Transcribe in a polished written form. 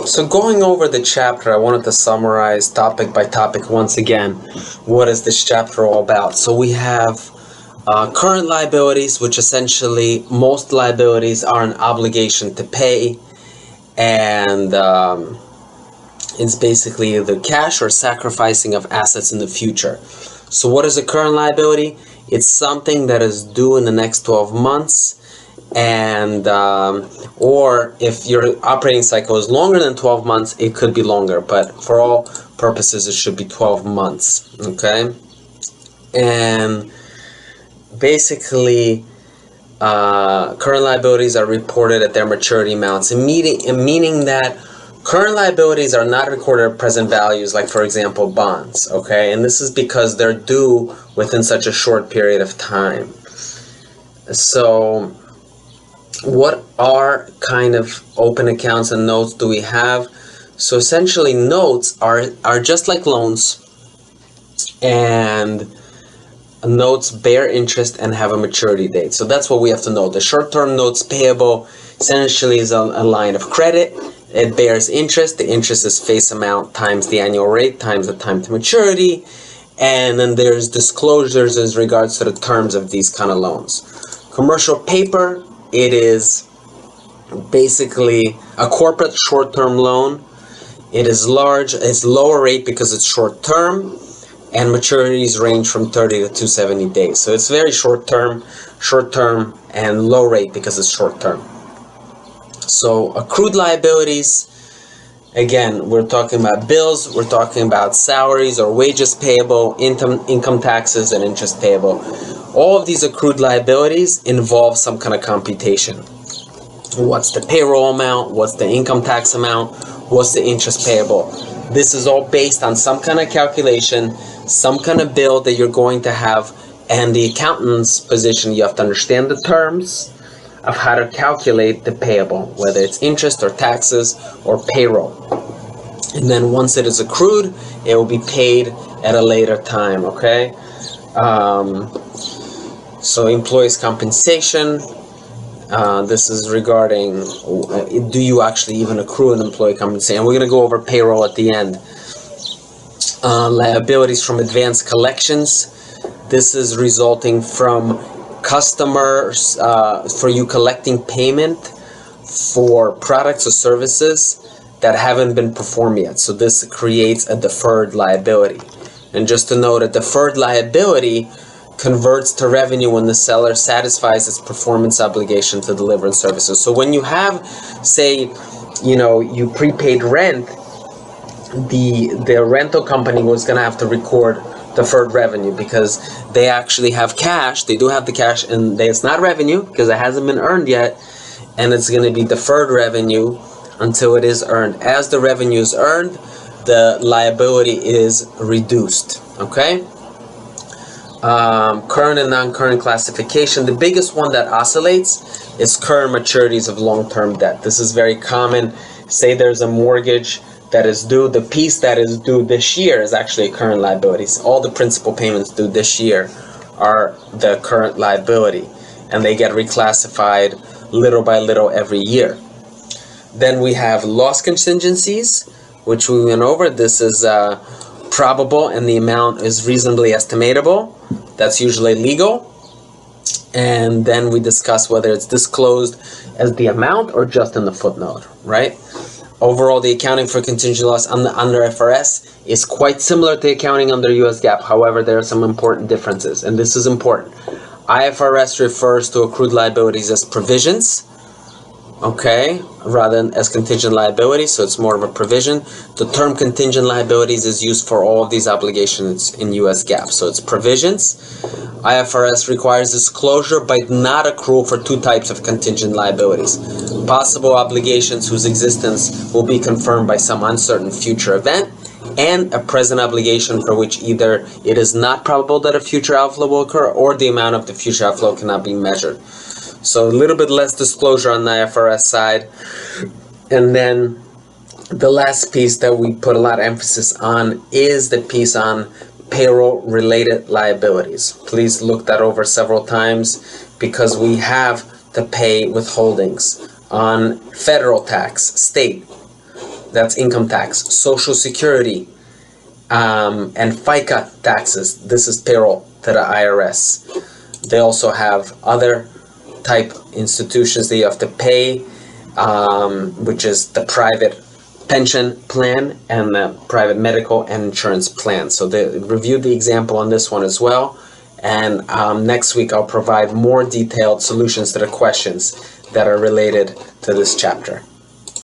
So going over the chapter, I wanted to summarize topic by topic once again. What is this chapter all about? So we have current liabilities, which essentially most liabilities are an obligation to pay, and it's basically the cash or sacrificing of assets in the future. So what is a current liability? It's something that is due in the next 12 months, and or if your operating cycle is longer than 12 months, it could be longer, but for all purposes it should be 12 months. Okay, and basically current liabilities are reported at their maturity amounts, meaning that current liabilities are not recorded at present values, like for example bonds. Okay, and this is because they're due within such a short period of time. So what are kind of open accounts and notes do we have? So essentially notes are just like loans, and notes bear interest and have a maturity date. So that's what we have to know. The short-term notes payable essentially is a line of credit. It bears interest. The interest is face amount times the annual rate times the time to maturity. And then there's disclosures as regards to the terms of these kind of loans. Commercial paper, it is basically a corporate short-term loan. It is large, it's lower rate because it's short-term, and maturities range from 30 to 270 days. So it's very short-term, and low rate because it's short-term. So accrued liabilities, again, we're talking about bills, we're talking about salaries or wages payable, income taxes, and interest payable. All of these accrued liabilities involve some kind of computation. What's the payroll amount? What's the income tax amount? What's the interest payable? This is all based on some kind of calculation, some kind of bill that you're going to have, and the accountant's position, you have to understand the terms of how to calculate the payable, whether it's interest or taxes or payroll. And then once it is accrued, it will be paid at a later time, okay? So employees' compensation, this is regarding, do you actually even accrue an employee compensation? And we're going to go over payroll at the end. Liabilities from advanced collections. This is resulting from customers, for you collecting payment for products or services that haven't been performed yet. So this creates a deferred liability. And just to note, a deferred liability converts to revenue when the seller satisfies its performance obligation to deliver services. So when you have, say, you prepaid rent, the rental company was going to have to record deferred revenue because they actually have cash. They do have the cash, and it's not revenue because it hasn't been earned yet, and it's going to be deferred revenue until it is earned. As the revenue is earned, the liability is reduced. Okay. Current and non-current classification. The biggest one that oscillates is current maturities of long-term debt. This is very common. Say there's a mortgage that is due. The piece that is due this year is actually a current liability. All the principal payments due this year are the current liability, and they get reclassified little by little every year. Then we have loss contingencies, which we went over. This is probable, and the amount is reasonably estimatable. That's usually legal. And then we discuss whether it's disclosed as the amount or just in the footnote, right? Overall, the accounting for contingent loss under IFRS is quite similar to accounting under US GAAP. However, there are some important differences, and this is important. IFRS refers to accrued liabilities as provisions, okay, rather than as contingent liabilities, so it's more of a provision. The term contingent liabilities is used for all of these obligations in US GAAP, so it's provisions. IFRS requires disclosure but not accrual for two types of contingent liabilities: possible obligations whose existence will be confirmed by some uncertain future event, and a present obligation for which either it is not probable that a future outflow will occur or the amount of the future outflow cannot be measured. So a little bit less disclosure on the IFRS side. And then the last piece that we put a lot of emphasis on is the piece on payroll-related liabilities. Please look that over several times because we have to pay withholdings on federal tax, state, that's income tax. Social Security and FICA taxes, this is payroll to the IRS. They also have other type institutions that you have to pay, which is the private pension plan and the private medical and insurance plan. So they reviewed the example on this one as well. And next week I'll provide more detailed solutions to the questions that are related to this chapter.